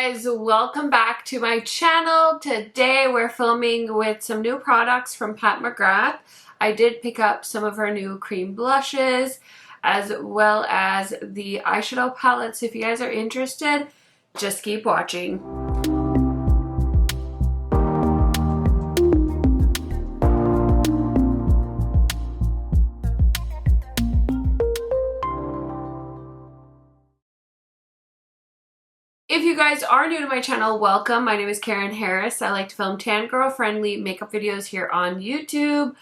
guys, welcome back to my channel. Today we're filming with some new products from Pat McGrath. I did pick up some of her new cream blushes as well as the eyeshadow palette, so if you guys are interested, just keep watching. If you guys are new to my channel, welcome. My name is KARENHARRIS. I like to film tan girl friendly makeup videos here on YouTube.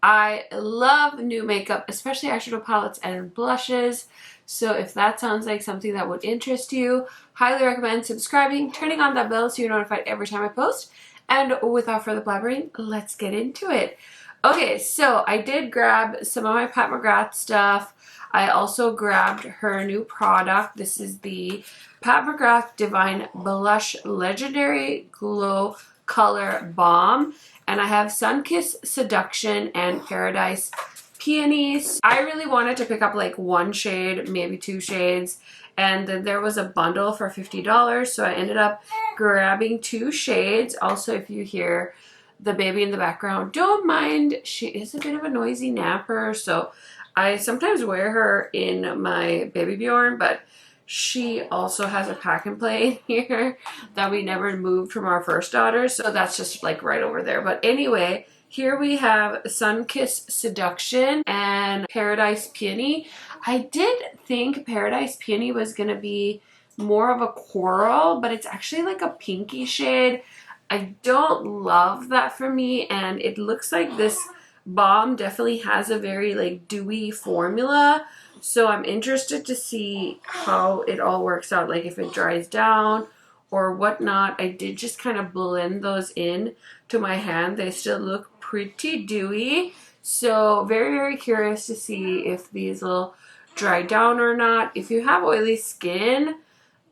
I love new makeup, especially eyeshadow palettes and blushes. So if that sounds like something that would interest you, highly recommend subscribing, turning on that bell so you're notified every time I post. And without further blabbering, let's get into it. Okay, so I did grab some of my Pat McGrath stuff. I also grabbed her new product. This is the Pat McGrath Divine Blush Legendary Glow Color Balm. And I have Sunkissed Seduction and Paradise Peonies. I really wanted to pick up like one shade, maybe two shades. And then there was a bundle for $50. So I ended up grabbing two shades. Also, if you hear the baby in the background, don't mind. She is a bit of a noisy napper. So I sometimes wear her in my baby Bjorn, but she also has a pack and play here that we never moved from our first daughter. So that's just like right over there. But anyway, here we have Sunkissed Seduction and Paradise Peony. I did think Paradise Peony was going to be more of a coral, but it's actually like a pinky shade. I don't love that for me, and it looks like this balm definitely has a very like dewy formula. So I'm interested to see how it all works out, like if it dries down or whatnot. I did just kind of blend those in to my hand. They still look pretty dewy. So very, very curious to see if these will dry down or not. If you have oily skin,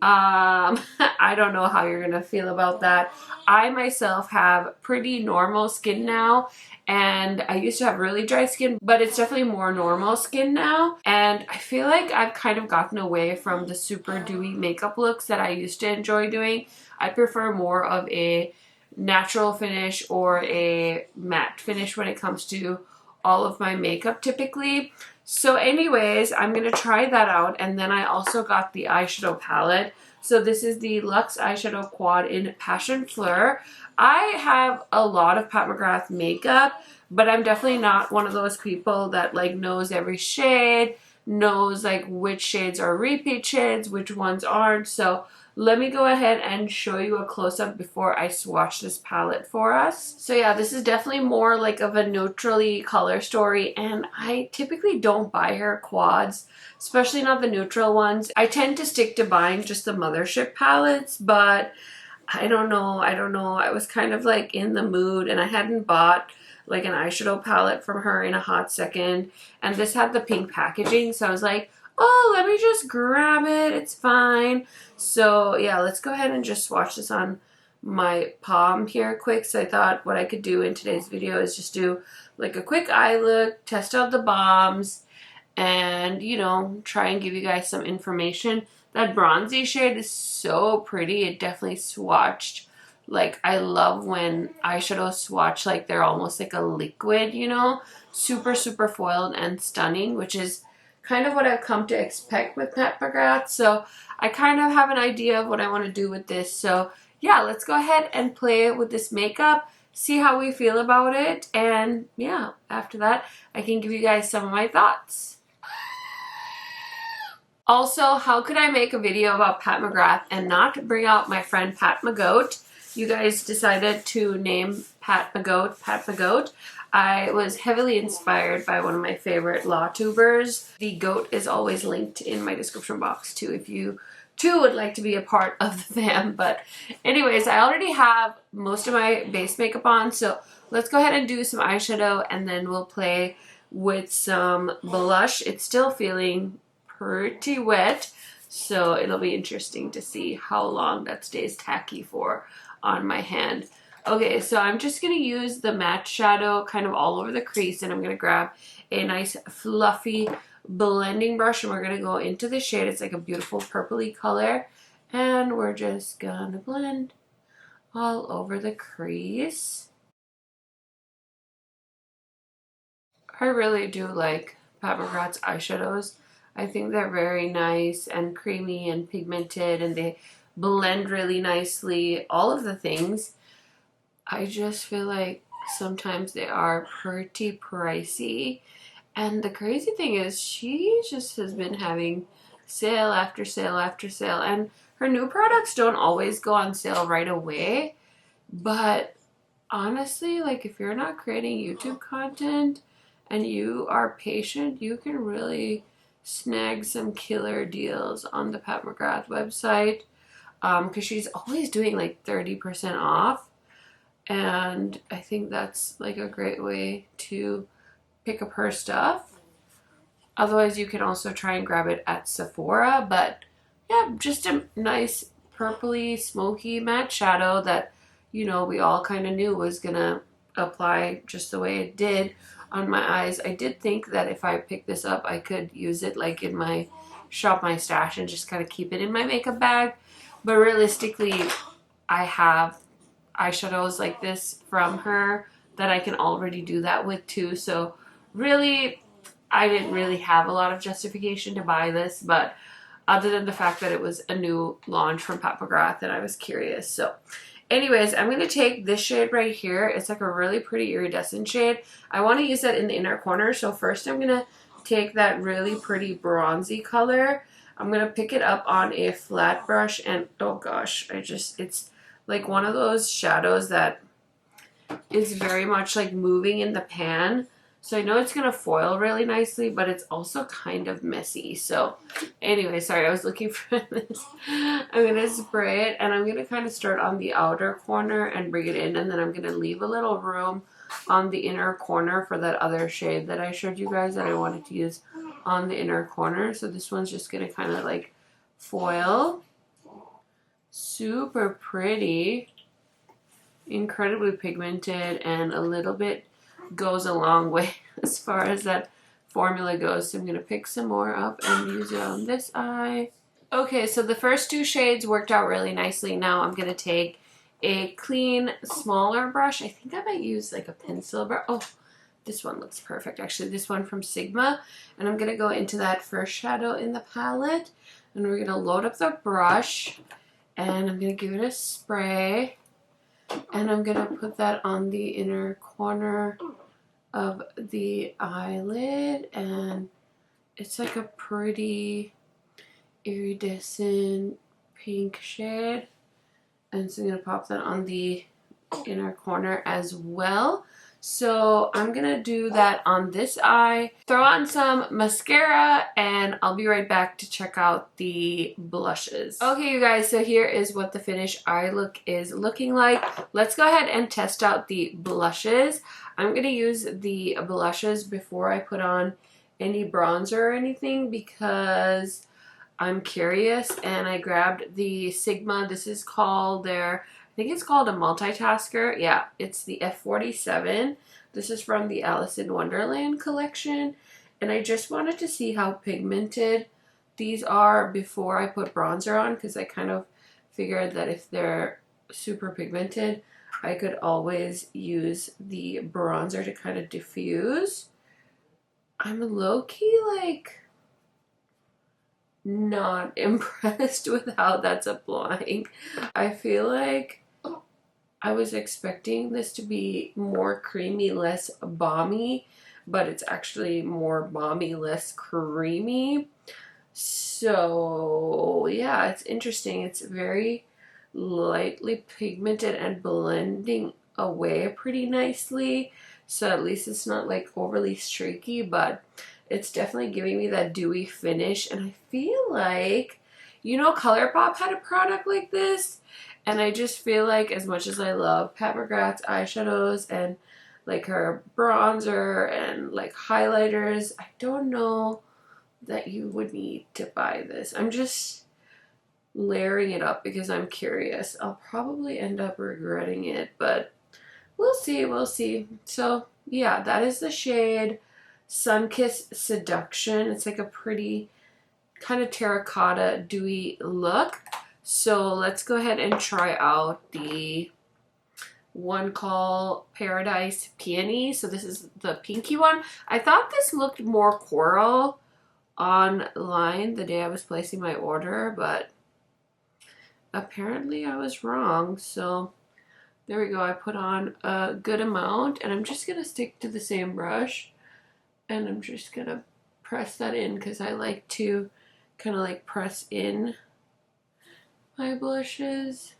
I don't know how you're gonna feel about that. I myself have pretty normal skin now, and I used to have really dry skin, but it's definitely more normal skin now. And I feel like I've kind of gotten away from the super dewy makeup looks that I used to enjoy doing. I prefer more of a natural finish or a matte finish when it comes to all of my makeup typically. So anyways, I'm going to try that out. And then I also got the eyeshadow palette. So this is the Luxe Eyeshadow Quad in Passion Fleur. I have a lot of Pat McGrath makeup, but I'm definitely not one of those people that like knows every shade, knows like which shades are repeat shades, which ones aren't. So let me go ahead and show you a close-up before I swatch this palette for us. So yeah, this is definitely more like of a neutrally color story, and I typically don't buy her quads, especially not the neutral ones. I tend to stick to buying just the Mothership palettes, but I don't know. I was kind of like in the mood, and I hadn't bought like an eyeshadow palette from her in a hot second, and this had the pink packaging, so I was like, oh, let me just grab it. It's fine. So yeah, let's go ahead and just swatch this on my palm here quick. So I thought what I could do in today's video is just do like a quick eye look, test out the balms, and you know, try and give you guys some information. That bronzy shade is so pretty. It definitely swatched. Like, I love when eyeshadows swatch like they're almost like a liquid, you know? Super, super foiled and stunning, which is kind of what I've come to expect with Pat McGrath. So I kind of have an idea of what I want to do with this. So yeah, let's go ahead and play with this makeup, see how we feel about it. And yeah, after that, I can give you guys some of my thoughts. Also, how could I make a video about Pat McGrath and not bring out my friend Pat McGoat? You guys decided to name Pat McGoat. I was heavily inspired by one of my favorite law tubers. The goat is always linked in my description box too, if you too would like to be a part of the fam. But anyways, I already have most of my base makeup on, so let's go ahead and do some eyeshadow, and then we'll play with some blush. It's still feeling pretty wet, so it'll be interesting to see how long that stays tacky for on my hand. Okay, so I'm just going to use the matte shadow kind of all over the crease, and I'm going to grab a nice fluffy blending brush, and we're going to go into the shade. It's like a beautiful purpley color, And we're just gonna blend all over the crease. I really do like Pat McGrath's eyeshadows. I think they're very nice and creamy and pigmented, and they blend really nicely, all of the things. I just feel like sometimes they are pretty pricey. And the crazy thing is she just has been having sale after sale after sale. And her new products don't always go on sale right away. But honestly, like if you're not creating YouTube content and you are patient, you can really snag some killer deals on the Pat McGrath website. Because she's always doing like 30% off. And I think that's like a great way to pick up her stuff. Otherwise, you can also try and grab it at Sephora. But yeah, just a nice purpley, smoky matte shadow that, you know, we all kind of knew was gonna apply just the way it did on my eyes. I did think that if I picked this up, I could use it like in my Shop My Stash and just kind of keep it in my makeup bag. But realistically, I have eyeshadows like this from her that I can already do that with too. So really, I didn't really have a lot of justification to buy this, but other than the fact that it was a new launch from Pat McGrath and I was curious. So anyways, I'm going to take this shade right here. It's like a really pretty iridescent shade. I want to use that in the inner corner. So first I'm going to take that really pretty bronzy color. I'm going to pick it up on a flat brush and oh gosh, it's like one of those shadows that is very much like moving in the pan. So I know it's going to foil really nicely, but it's also kind of messy. So anyway, sorry, I was looking for this. I'm going to spray it and I'm going to kind of start on the outer corner and bring it in. And then I'm going to leave a little room on the inner corner for that other shade that I showed you guys that I wanted to use on the inner corner. So this one's just going to kind of like foil. Super pretty. Incredibly pigmented, and a little bit goes a long way as far as that formula goes. So I'm going to pick some more up and use it on this eye. Okay, so the first two shades worked out really nicely. Now I'm going to take a clean, smaller brush. I think I might use like a pencil brush. Oh, this one looks perfect. Actually, this one from Sigma. And I'm going to go into that first shadow in the palette. And we're going to load up the brush. And I'm going to give it a spray. And I'm going to put that on the inner corner of the eyelid. And it's like a pretty iridescent pink shade. And so I'm going to pop that on the inner corner as well. So I'm going to do that on this eye. Throw on some mascara and I'll be right back to check out the blushes. Okay, you guys, so here is what the finished eye look is looking like. Let's go ahead and test out the blushes. I'm going to use the blushes before I put on any bronzer or anything because I'm curious, and I grabbed the Sigma. This is called their, I think it's called a multitasker. Yeah, it's the F47. This is from the Alice in Wonderland collection. And I just wanted to see how pigmented these are before I put bronzer on, because I kind of figured that if they're super pigmented, I could always use the bronzer to kind of diffuse. I'm low-key like not impressed with how that's applying. I feel like I was expecting this to be more creamy, less balmy, but it's actually more balmy, less creamy. So yeah, it's interesting. It's very lightly pigmented and blending away pretty nicely. So at least it's not like overly streaky, but it's definitely giving me that dewy finish. And I feel like, you know, ColourPop had a product like this. And I just feel like as much as I love Pat McGrath's eyeshadows and like her bronzer and like highlighters, I don't know that you would need to buy this. I'm just layering it up because I'm curious. I'll probably end up regretting it, but we'll see, we'll see. So yeah, that is the shade Sunkissed Seduction. It's like a pretty kind of terracotta dewy look. So let's go ahead and try out the one called Paradise Peony. So this is the pinky one. I thought this looked more coral online the day I was placing my order, but apparently I was wrong. So there we go. I put on a good amount, and I'm just gonna stick to the same brush, and I'm just gonna press that in because I like to kind of like press in my blushes.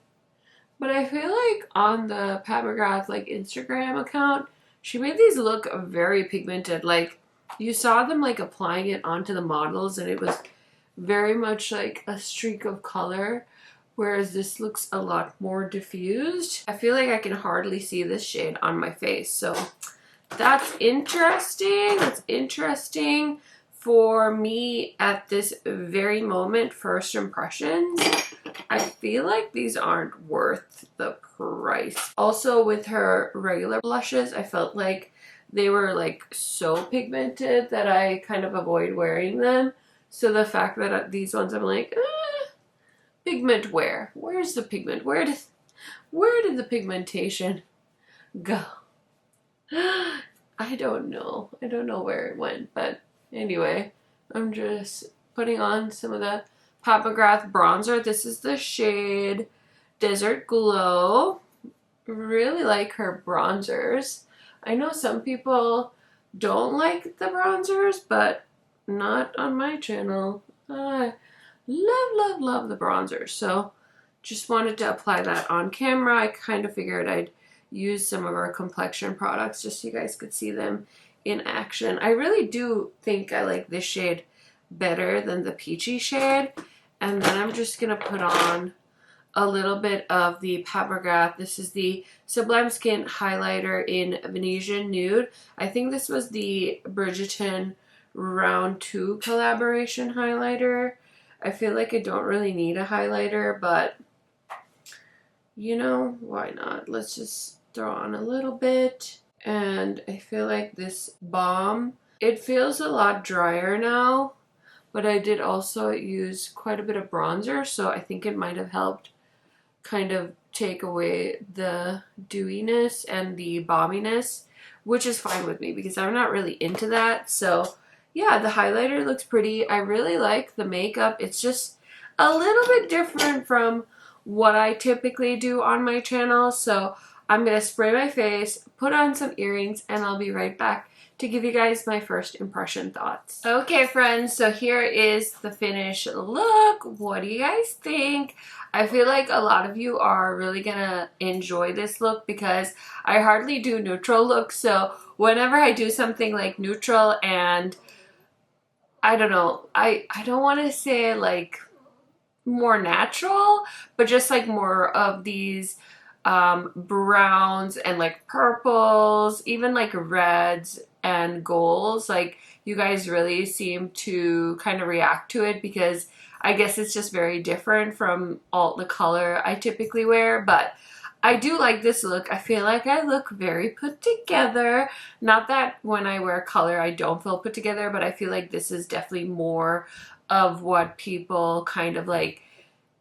But I feel like on the McGrath like Instagram account, she made these look very pigmented. Like you saw them like applying it onto the models, and it was very much like a streak of color, whereas this looks a lot more diffused. I feel like I can hardly see this shade on my face, so that's interesting. That's interesting for me at this very moment. First impressions, I feel like these aren't worth the price. Also with her regular blushes, I felt like they were like so pigmented that I kind of avoid wearing them. So the fact that these ones I'm like, pigment where? Where's the pigment? Where did the pigmentation go? I don't know. I don't know where it went, but anyway, I'm just putting on some of the McGrath bronzer. This is the shade Desert Glow. Really like her bronzers. I know some people don't like the bronzers, but not on my channel. I love the bronzers. So just wanted to apply that on camera. I kind of figured I'd use some of our complexion products just so you guys could see them in action. I really do think I like this shade better than the peachy shade. And then I'm just gonna put on a little bit of the McGrath. This is the Sublime Skin highlighter in Venetian Nude. I think this was the Bridgerton Round 2 collaboration highlighter. I feel like I don't really need a highlighter, but you know, why not? Let's just throw on a little bit. And I feel like this Balm, it feels a lot drier now, but I did also use quite a bit of bronzer, so I think it might have helped kind of take away the dewiness and the balminess, which is fine with me because I'm not really into that. So yeah, the highlighter looks pretty. I really like the makeup. It's just a little bit different from what I typically do on my channel. So I'm gonna spray my face, put on some earrings, and I'll be right back to give you guys my first impression thoughts. Okay friends, so here is the finished look. What do you guys think? I feel like a lot of you are really gonna enjoy this look because I hardly do neutral looks. So whenever I do something like neutral and I don't know, I don't want to say like more natural, but just like more of these browns and like purples, even like reds and golds. Like you guys really seem to kind of react to it because I guess it's just very different from all the color I typically wear. But I do like this look. I feel like I look very put together. Not that when I wear color I don't feel put together, but I feel like this is definitely more of what people kind of like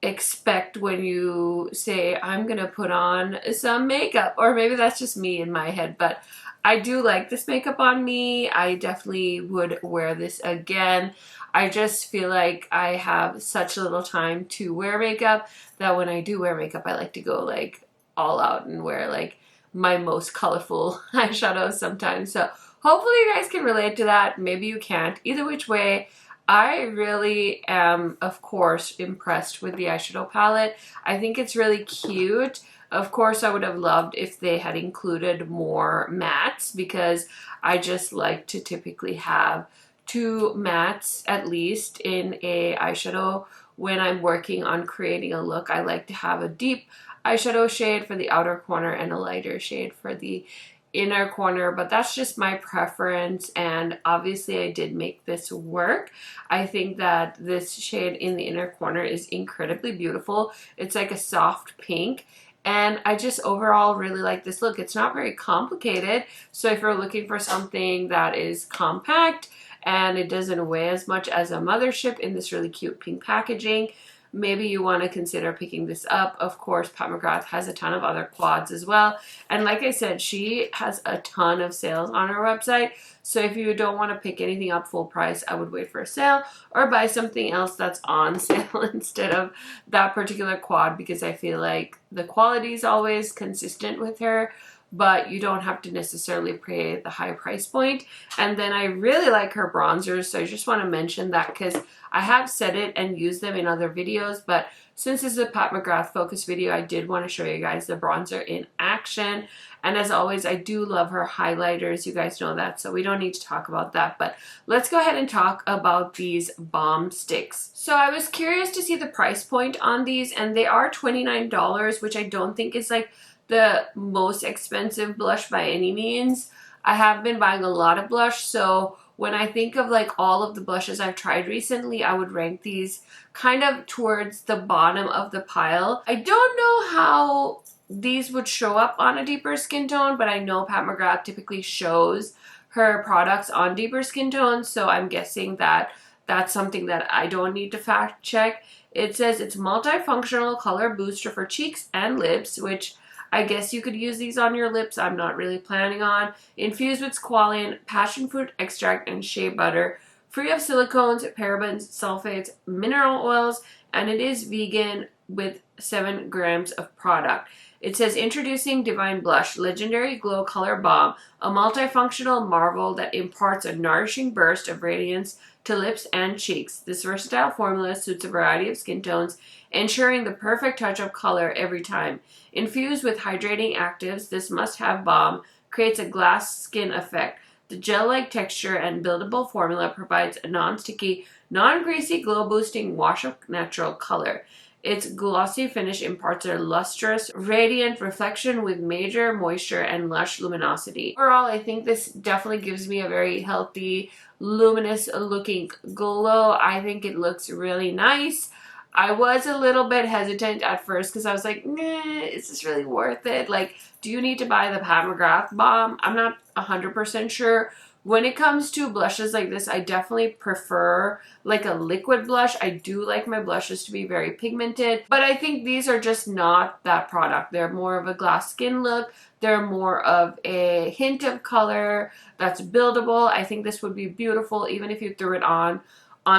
expect when you say I'm gonna put on some makeup. Or maybe that's just me in my head, but I do like this makeup on me. I definitely would wear this again. I just feel like I have such little time to wear makeup that when I do wear makeup I like to go like all out and wear like my most colorful eyeshadows sometimes. So hopefully you guys can relate to that. Maybe you can't. Either which way, I really am, of course, impressed with the eyeshadow palette. I think it's really cute. Of course, I would have loved if they had included more mattes because I just like to typically have 2 mattes at least in a eyeshadow when I'm working on creating a look. I like to have a deep eyeshadow shade for the outer corner and a lighter shade for the inner corner, but that's just my preference, and obviously I did make this work. I think that this shade in the inner corner is incredibly beautiful. It's like a soft pink, and I just overall really like this look. It's not very complicated, so if you're looking for something that is compact and it doesn't weigh as much as a mothership in this really cute pink packaging, maybe you want to consider picking this up. Of course, Pat McGrath has a ton of other quads as well. And like I said, she has a ton of sales on her website. So if you don't want to pick anything up full price, I would wait for a sale or buy something else that's on sale instead of that particular quad, because I feel like the quality is always consistent with her, but you don't have to necessarily pay the high price point. And then I really like her bronzers, so I just want to mention that because I have said it and used them in other videos, but since this is a Pat McGrath focus video, I did want to show you guys the bronzer in action. And as always, I do love her highlighters. You guys know that, so we don't need to talk about that. But let's go ahead and talk about these Balm sticks. So I was curious to see the price point on these, and they are $29, which I don't think is like the most expensive blush by any means. I have been buying a lot of blush, so when I think of like all of the blushes I've tried recently, I would rank these kind of towards the bottom of the pile. I don't know how these would show up on a deeper skin tone, but I know Pat McGrath typically shows her products on deeper skin tones, so I'm guessing that that's something that I don't need to fact check. It says it's multifunctional color booster for cheeks and lips, which I guess you could use these on your lips. I'm not really planning on. Infused with squalane, passion fruit extract, and shea butter. Free of silicones, parabens, sulfates, mineral oils, and it is vegan with 7 grams of product. It says introducing Divine Blush, Legendary Glow Color Balm, a multifunctional marvel that imparts a nourishing burst of radiance to lips and cheeks. This versatile formula suits a variety of skin tones, ensuring the perfect touch of color every time. Infused with hydrating actives, this must-have balm creates a glass skin effect. The gel-like texture and buildable formula provides a non-sticky, non-greasy, glow-boosting wash of natural color. Its glossy finish imparts a lustrous, radiant reflection with major moisture and lush luminosity. Overall, I think this definitely gives me a very healthy, luminous looking glow. I think it looks really nice. I was a little bit hesitant at first because I was like, nah, is this really worth it? Like, do you need to buy the Pat McGrath balm? I'm not 100% sure. When it comes to blushes like this, I definitely prefer like a liquid blush. I do like my blushes to be very pigmented, but I think these are just not that product. They're more of a glass skin look. They're more of a hint of color that's buildable. I think this would be beautiful even if you threw it on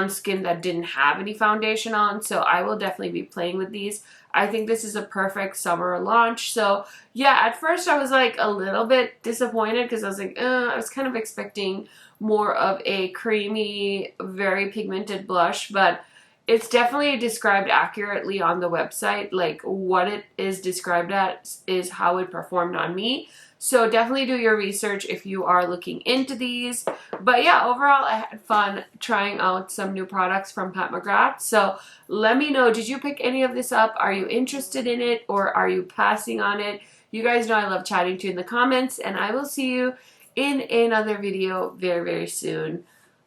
skin that didn't have any foundation on. So I will definitely be playing with these. I think this is a perfect summer launch. So yeah, at first I was like a little bit disappointed because I was like, I was kind of expecting more of a creamy, very pigmented blush, but it's definitely described accurately on the website. Like what it is described as is how it performed on me. So definitely do your research if you are looking into these. But yeah, overall I had fun trying out some new products from Pat McGrath. So let me know, did you pick any of this up? Are you interested in it or are you passing on it? You guys know I love chatting to you in the comments, and I will see you in another video very, very soon.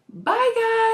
Bye guys!